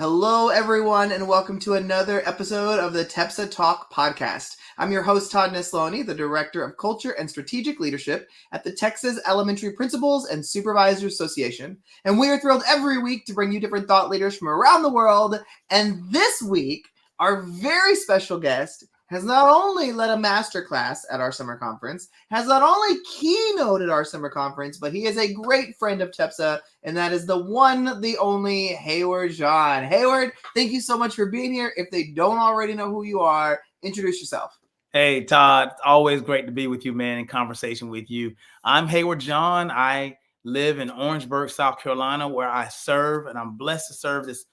Hello, everyone, and welcome to another episode of the TEPSA Talk Podcast. I'm your host, Todd Neslony, the Director of Culture and Strategic Leadership at the Texas Elementary Principals and Supervisors Association. And we are thrilled every week to bring you different thought leaders from around the world. And this week, our very special guest has not only led a masterclass at our summer conference, has not only keynoted our summer conference, but he is a great friend of TEPSA, and that is the one, the only Hayward Jean. Hayward, thank you so much for being here. If they don't already know who you are, introduce yourself. Hey, Todd, always great to be with you, man, in conversation with you. I'm Hayward Jean. I live in Orangeburg, South Carolina, where I serve, and I'm blessed to serve this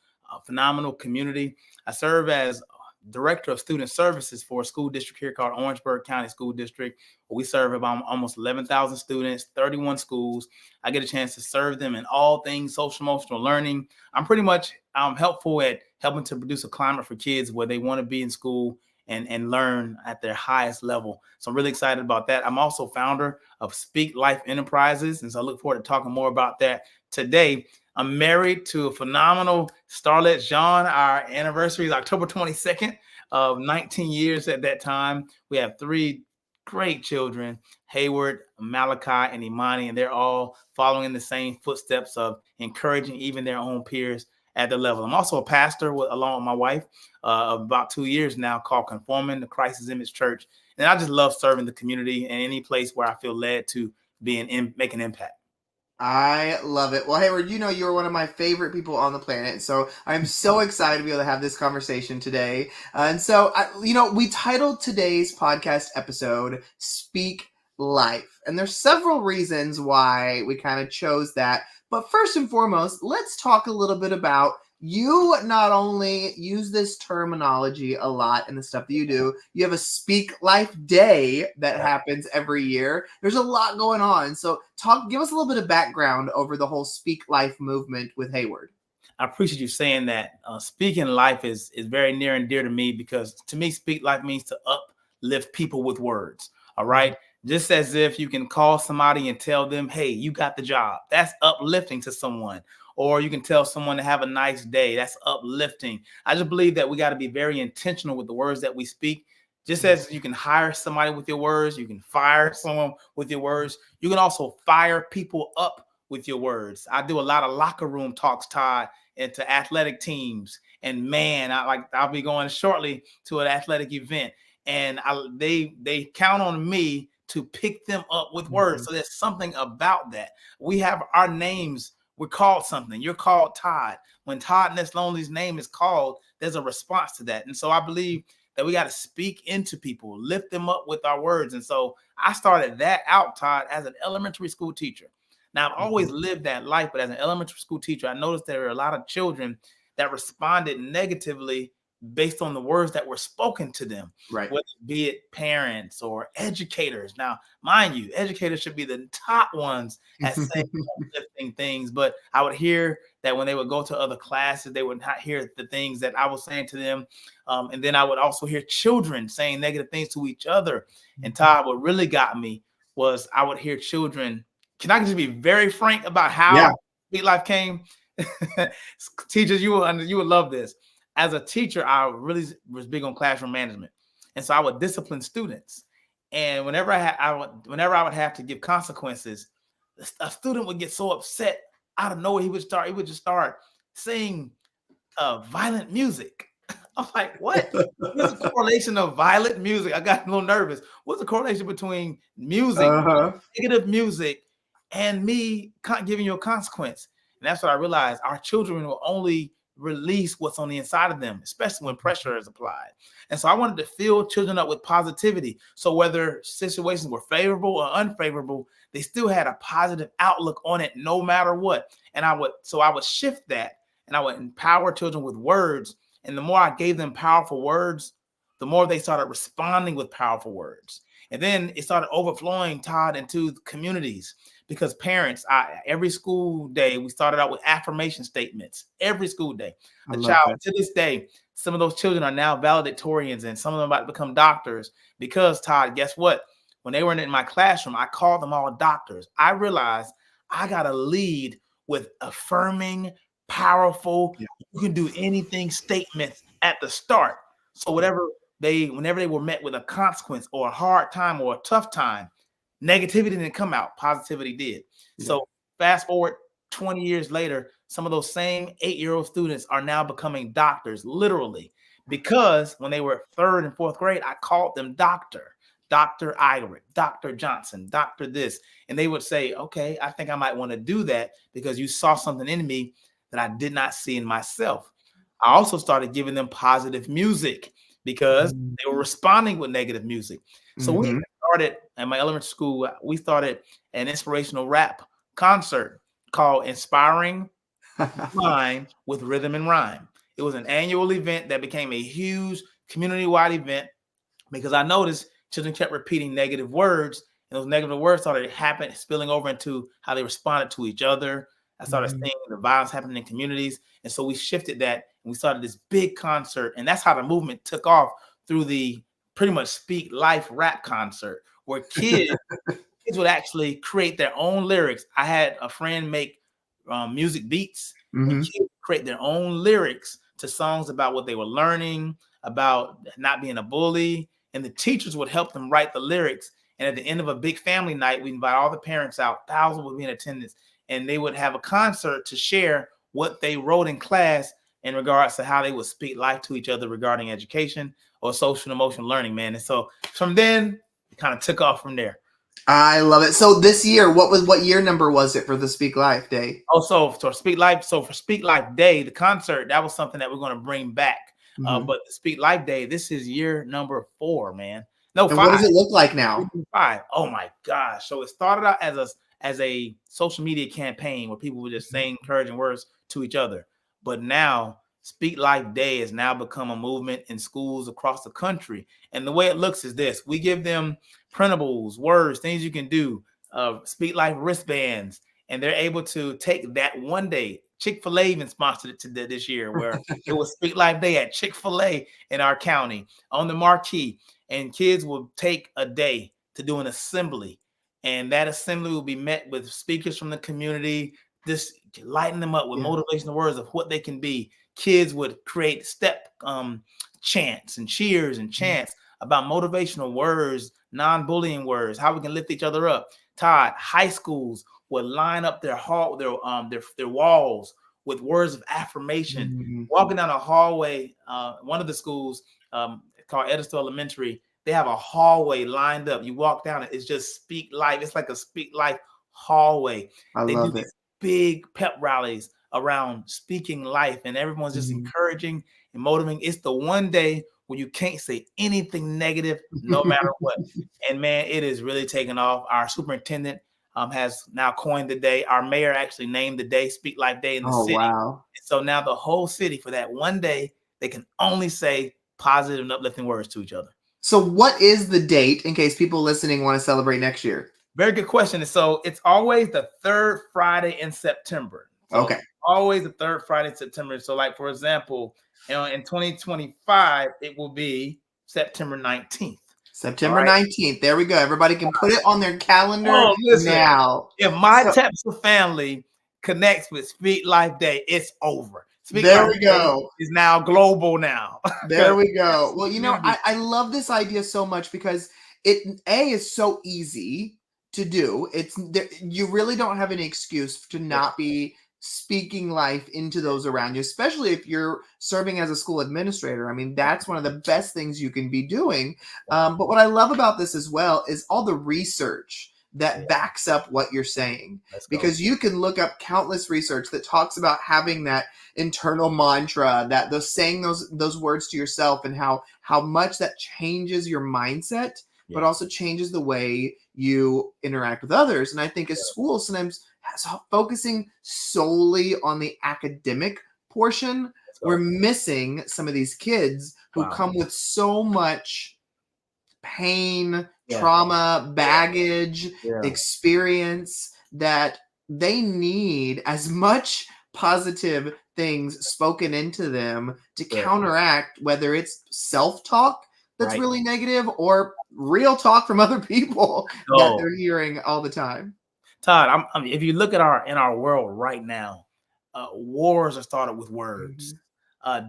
phenomenal community. I serve as Director of Student Services for a school district here called Orangeburg County School District. We serve about almost 11,000 students, 31 schools. I get a chance to serve them in all things social emotional learning. I'm pretty much helpful at helping to produce a climate for kids where they want to be in school and learn at their highest level. So I'm really excited about that. I'm also founder of Speak Life Enterprises, and so I look forward to talking more about that today. I'm married to a phenomenal starlet, Jean. Our anniversary is October 22nd of 19 years at that time. We have three great children, Hayward, Malachi, and Imani, and they're all following the same footsteps of encouraging even their own peers at the level. I'm also a pastor along with my wife of about 2 years now called Conforming the Christ's Image Church. And I just love serving the community in any place where I feel led to make an impact. I love it. Well, Hayward, you know you're one of my favorite people on the planet, so I'm so excited to be able to have this conversation today. We titled today's podcast episode, Speak Life. And there's several reasons why we kind of chose that. But first and foremost, let's talk a little bit about you not only use this terminology a lot in the stuff that you do, you have a Speak Life Day that happens every year. There's a lot going on. So give us a little bit of background over the whole Speak Life movement with Hayward. I appreciate you saying that. Speaking life is very near and dear to me because to me, Speak Life means to uplift people with words. All right. Just as if you can call somebody and tell them, hey, you got the job. That's uplifting to someone. Or you can tell someone to have a nice day. That's uplifting. I just believe that we got to be very intentional with the words that we speak. Just as you can hire somebody with your words, you can fire someone with your words. You can also fire people up with your words. I do a lot of locker room talks, Todd, into athletic teams. And man, I'll be going shortly to an athletic event. And they count on me to pick them up with words. So there's something about that. We have our names. We're called something. You're called Todd. When Todd Neslony's name is called, there's a response to that. And so I believe that we got to speak into people, lift them up with our words. And so I started that out, Todd, as an elementary school teacher. Now, I've always lived that life, but as an elementary school teacher, I noticed there were a lot of children that responded negatively based on the words that were spoken to them, right? Whether it be it parents or educators. Now, mind you, educators should be the top ones at saying uplifting things, but I would hear that when they would go to other classes, they would not hear the things that I was saying to them. And then I would also hear children saying negative things to each other. And Todd, what really got me was I would hear children. Can I just be very frank about how Speak Life came? Teachers, you would love this. As a teacher, I really was big on classroom management. And so I would discipline students. And whenever I would have to give consequences, a student would get so upset out of nowhere. He would just start saying violent music. I'm like, what? What's the correlation of violent music? I got a little nervous. What's the correlation between music, negative music, and me giving you a consequence? And that's what I realized. Our children will only release what's on the inside of them, especially when pressure is applied. And so I wanted to fill children up with positivity. So whether situations were favorable or unfavorable, they still had a positive outlook on it no matter what. And I would shift that and I would empower children with words. And the more I gave them powerful words, the more they started responding with powerful words. And then it started overflowing, Todd, into communities. Because parents, every school day, we started out with affirmation statements. Every school day. To this day, some of those children are now valedictorians and some of them about to become doctors. Because, Todd, guess what? When they were in my classroom, I called them all doctors. I realized I got to lead with affirming, powerful, Yeah. you can do anything statements at the start. So whenever they were met with a consequence or a hard time or a tough time, negativity didn't come out, positivity did. Yeah. So fast forward 20 years later, some of those same 8-year-old students are now becoming doctors, literally, because when they were 3rd and 4th grade, I called them doctor. Dr. Irick, Dr. Johnson, Dr. this. And they would say, okay, I think I might want to do that because you saw something in me that I did not see in myself. I also started giving them positive music because they were responding with negative music. So we started at my elementary school, we started an inspirational rap concert called Inspiring Mind with Rhythm and Rhyme. It was an annual event that became a huge community-wide event because I noticed children kept repeating negative words, and those negative words started spilling over into how they responded to each other. I started seeing the violence happening in communities, and so we shifted that, and we started this big concert, and that's how the movement took off through the pretty much Speak Life rap concert, where kids would actually create their own lyrics. I had a friend make music beats, and kids create their own lyrics to songs about what they were learning, about not being a bully, and the teachers would help them write the lyrics. And at the end of a big family night, we invite all the parents out, thousands would be in attendance, and they would have a concert to share what they wrote in class in regards to how they would speak life to each other regarding education or social and emotional learning, man. And so from then, it kind of took off from there. I love it. So this year, what year number was it for the Speak Life Day? Also, for Speak Life Day, the concert, that was something that we're going to bring back. But the Speak Life Day, this is year number 4, man. No, and 5. What does it look like now? 5. Oh my gosh! So it started out as a social media campaign where people were just saying encouraging words to each other. But now Speak Life Day has now become a movement in schools across the country. And the way it looks is this: we give them printables, words, things you can do, Speak Life wristbands, and they're able to take that one day. Chick-fil-A even sponsored it this year, where it was Speak Life Day at Chick-fil-A in our county on the marquee. And kids will take a day to do an assembly. And that assembly will be met with speakers from the community, just lighten them up with motivational words of what they can be. Kids would create step chants and cheers and chants about motivational words, non-bullying words, how we can lift each other up. Todd, high schools would line up their walls with words of affirmation. Walking down a hallway, one of the schools called Edison Elementary, they have a hallway lined up. You walk down it, it's just Speak Life. It's like a Speak Life hallway. They love it. Big pep rallies around speaking life, and everyone's just encouraging and motivating. It's the one day where you can't say anything negative, no matter what. And man, it is really taking off. Our superintendent has now coined the day. Our mayor actually named the day Speak Life Day in the city. Wow. And so now the whole city, for that one day, they can only say positive and uplifting words to each other. So what is the date in case people listening want to celebrate next year? Very good question. So it's always the 3rd Friday in September. So okay. Always the 3rd Friday in September. So like, for example, in 2025, it will be September 19th. September 19th. There we go. Everybody can put it on their calendar now. If my TEPSA family connects with Speak Life Day, it's over. There we go. Is now global now. There we go. Well, I love this idea so much because it is so easy to do. You really don't have any excuse to not be speaking life into those around you, especially if you're serving as a school administrator. I mean, that's one of the best things you can be doing. But what I love about this as well is all the research that backs up what you're saying, because you can look up countless research that talks about having that internal mantra, that saying those words to yourself, and how much that changes your mindset, but also changes the way you interact with others. And I think as schools sometimes focusing solely on the academic portion, we're missing some of these kids who come with so much pain, trauma, baggage, experience, that they need as much positive things spoken into them to counteract whether it's self-talk that's really negative or real talk from other people that they're hearing all the time. Todd, if you look at in our world right now, wars are started with words.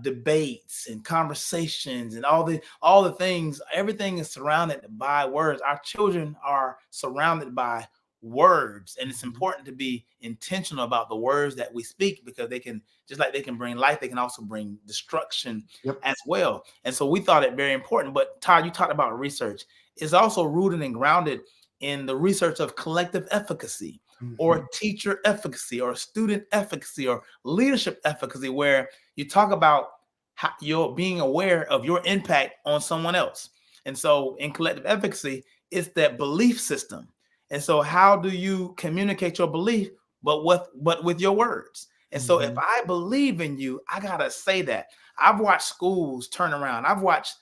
Debates and conversations and all the things, everything is surrounded by words. Our children are surrounded by words, and it's important to be intentional about the words that we speak, because they can, just like they can bring life, they can also bring destruction as well. And so we thought it very important. But Todd, you talked about research. It's also rooted and grounded in the research of collective efficacy, or teacher efficacy, or student efficacy, or leadership efficacy, where you talk about how you're being aware of your impact on someone else. And so in collective efficacy, it's that belief system. And so how do you communicate your belief, but with your words? And so if I believe in you, I gotta say that. I've watched schools turn around. I've watched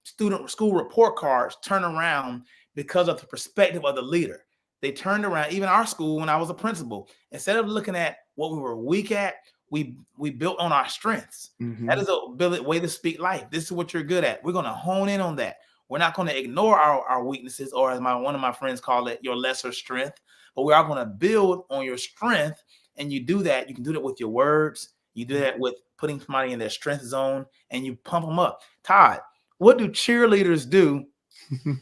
school report cards turn around because of the perspective of the leader. They turned around. Even our school, when I was a principal, instead of looking at what we were weak at, we built on our strengths. That is a way to speak life. This is what you're good at. We're going to hone in on that. We're not going to ignore our weaknesses, or as one of my friends call it, your lesser strength. But we are going to build on your strength. And you do that. You can do that with your words. You do that with putting somebody in their strength zone, and you pump them up. Todd, what do cheerleaders do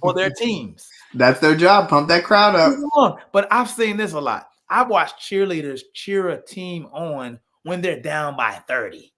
for their teams? That's their job. Pump that crowd up. But I've seen this a lot. I've watched cheerleaders cheer a team on when they're down by 30.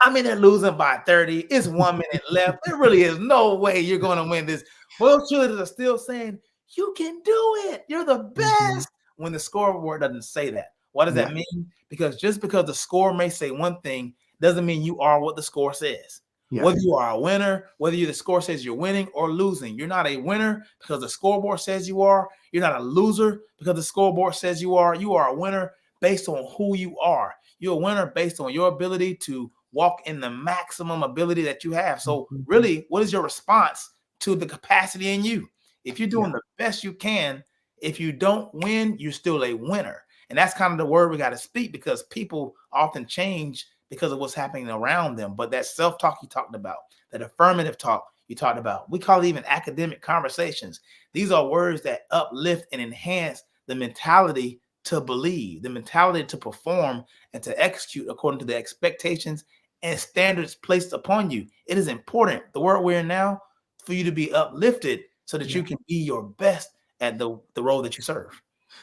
I mean, they're losing by 30. It's 1 minute left. There really is no way you're going to win this. Well, cheerleaders are still saying, you can do it. You're the best. When the scoreboard doesn't say that. What does that mean? Because just because the score may say one thing doesn't mean you are what the score says. Whether you are a winner, whether the score says you're winning or losing, you're not a winner because the scoreboard says you are. You're not a loser because the scoreboard says you are. You are a winner based on who you are. You're a winner based on your ability to walk in the maximum ability that you have. So really, what is your response to the capacity in you? If you're doing the best you can, if you don't win, you're still a winner. And that's kind of the word we got to speak, because people often change because of what's happening around them. But that self-talk you talked about, that affirmative talk you talked about, we call it even academic conversations. These are words that uplift and enhance the mentality to believe, the mentality to perform and to execute according to the expectations and standards placed upon you. It is important, the world we're in now, for you to be uplifted so that you can be your best at the role that you serve.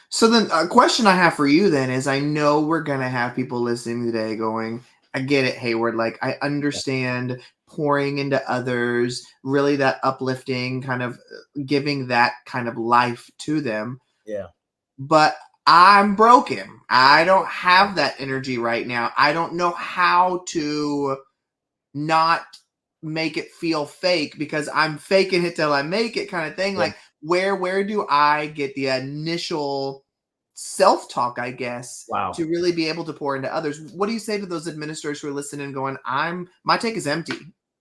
So then a question I have for you then is, I know we're going to have people listening today going, I get it, Hayward. Like, I understand pouring into others, really that uplifting, kind of giving that kind of life to them. Yeah. But I'm broken. I don't have that energy right now. I don't know how to not make it feel fake, because I'm faking it till I make it kind of thing. Like, where do I get the initial self-talk, I guess, to really be able to pour into others? What do you say to those administrators who are listening and going, my tank is empty?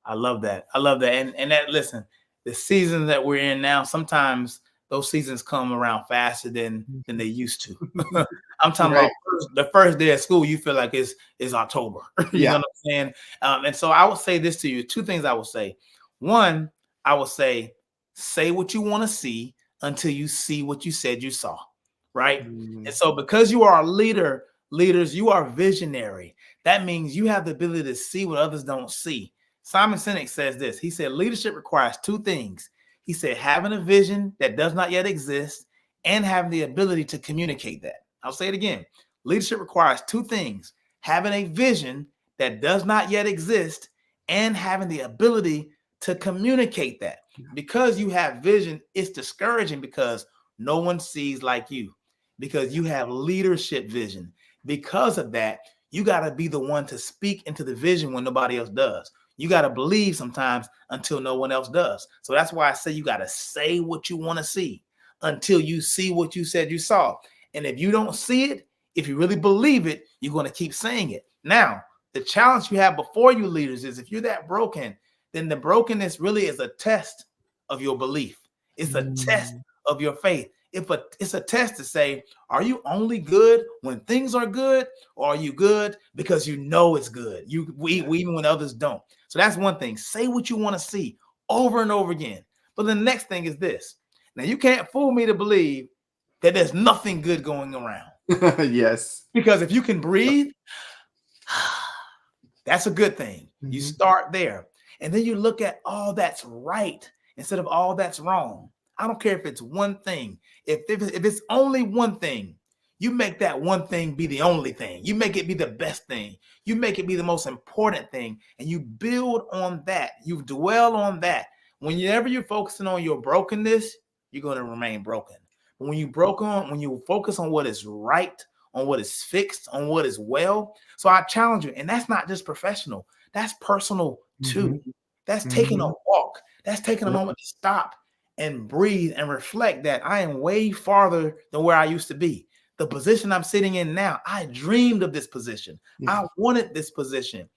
I love that. And that, listen, the season that we're in now, sometimes those seasons come around faster than they used to. I'm talking about the first day of school, you feel like it's October. You know what I'm saying? And so I would say this to you, two things I would say. One, I would say what you want to see until you see what you said you saw, right? And so because you are a leaders, you are visionary. That means you have the ability to see what others don't see. Simon Sinek says this. He said, leadership requires two things. He said, having a vision that does not yet exist and having the ability to communicate that. I'll say it again. Leadership requires two things: having a vision that does not yet exist and having the ability to communicate that. Because you have vision, it's discouraging because no one sees like you, because you have leadership vision. Because of that, you got to be the one to speak into the vision when nobody else does. You got to believe sometimes until no one else does. So that's why I say you got to say what you want to see until you see what you said you saw. And if you don't see it, if you really believe it, you're going to keep saying it. Now, the challenge you have before you leaders is, if you're that broken, then the brokenness really is a test of your belief. It's a test of your faith. It's a test to say, are you only good when things are good, or are you good because you know it's good? Even when others don't. So that's one thing. Say what you want to see over and over again. But the next thing is this. Now, you can't fool me to believe that there's nothing good going around. Yes. Because if you can breathe, that's a good thing. You Mhm. start there. And then you look at all that's right instead of all that's wrong. I don't care if it's one thing. If it's only one thing, you make that one thing be the only thing. You make it be the best thing. You make it be the most important thing. And you build on that. You dwell on that. Whenever you're focusing on your brokenness, you're going to remain broken. But when you focus on what is right, on what is fixed, on what is well. So I challenge you, and that's not just professional, that's personal too. Mhm. That's taking a Mhm. walk. That's taking a Yep. moment to stop and breathe and reflect that I am way farther than where I used to be. The position I'm sitting in now, I dreamed of this position. Yeah. I wanted this position.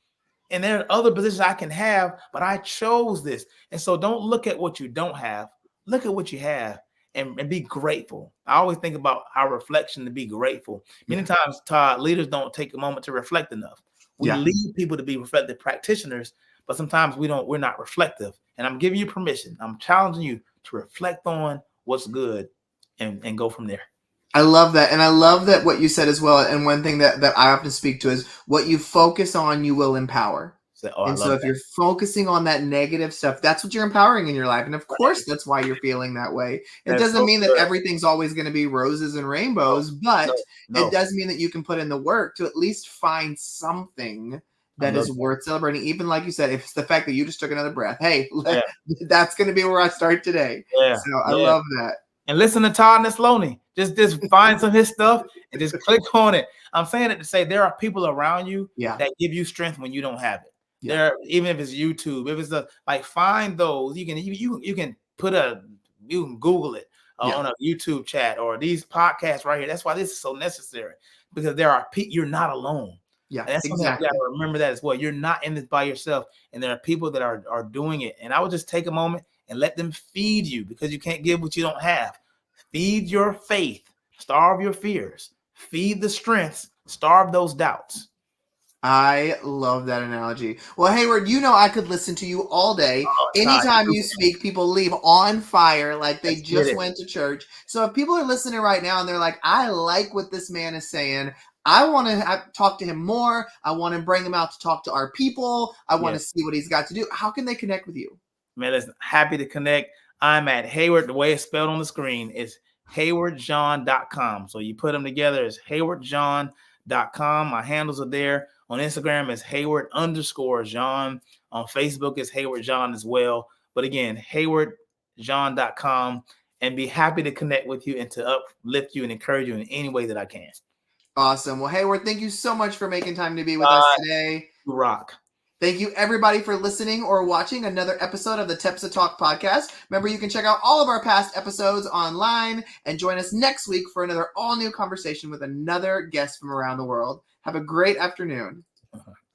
And there are other positions I can have, but I chose this. And so don't look at what you don't have. Look at what you have and be grateful. I always think about our reflection to be grateful. Many Yeah. times, Todd, leaders don't take a moment to reflect enough. We Yeah. lead people to be reflective practitioners, but sometimes we're not reflective. And I'm giving you permission. I'm challenging you to reflect on what's good and go from there. I love that. And I love that what you said as well. And one thing that I often speak to is what you focus on, you will empower. So, I And so love if that. you're focusing on that negative stuff, that's what you're empowering in your life. And of course, Right. that's why you're feeling that way. It That's doesn't so mean that good. everything's always going to be roses and No, rainbows, but no, it no. does mean that you can put in the work to at least find something I that love is that. worth celebrating. Even like you said, if it's the fact that you just took another breath, hey, Yeah, that's going to be where I start today. yeah, So I yeah. love that. And listen to Todd Nesloney. Just find some of his stuff and just click on it. I'm saying it to say there are people around you Yeah. that give you strength when you don't have it. Yeah. There, even if it's YouTube, if it's find those. You can you can Google it Yeah. on a YouTube chat or these podcasts right here. That's why this is so necessary because there are people. You're not alone. Yeah. And that's something that we got Exactly. to remember that as well. You're not in this by yourself, and there are people that are doing it. And I would just take a moment and let them feed you because you can't give what you don't have. Feed your faith, starve your fears, feed the strengths, starve those doubts. I love that analogy. Well, Hayward, you know I could listen to you all day. Oh, Todd, Anytime you speak, people leave on fire like they let's get just it. went to church. So if people are listening right now and they're like, I like what this man is saying, I want to talk to him more. I want to bring him out to talk to our people. I want Yeah. to see what he's got to do. How can they connect with you? Man, listen, happy to connect. I'm at Hayward. The way it's spelled on the screen is haywardjean.com. So you put them together as haywardjean.com. My handles are there. On Instagram is Hayward_Jean. On Facebook is Hayward Jean as well. But again, haywardjean.com, and be happy to connect with you and to uplift you and encourage you in any way that I can. Awesome. Well, Hayward, thank you so much for making time to be with us today. You rock. Thank you, everybody, for listening or watching another episode of the TEPSA Talk Podcast. Remember, you can check out all of our past episodes online and join us next week for another all-new conversation with another guest from around the world. Have a great afternoon.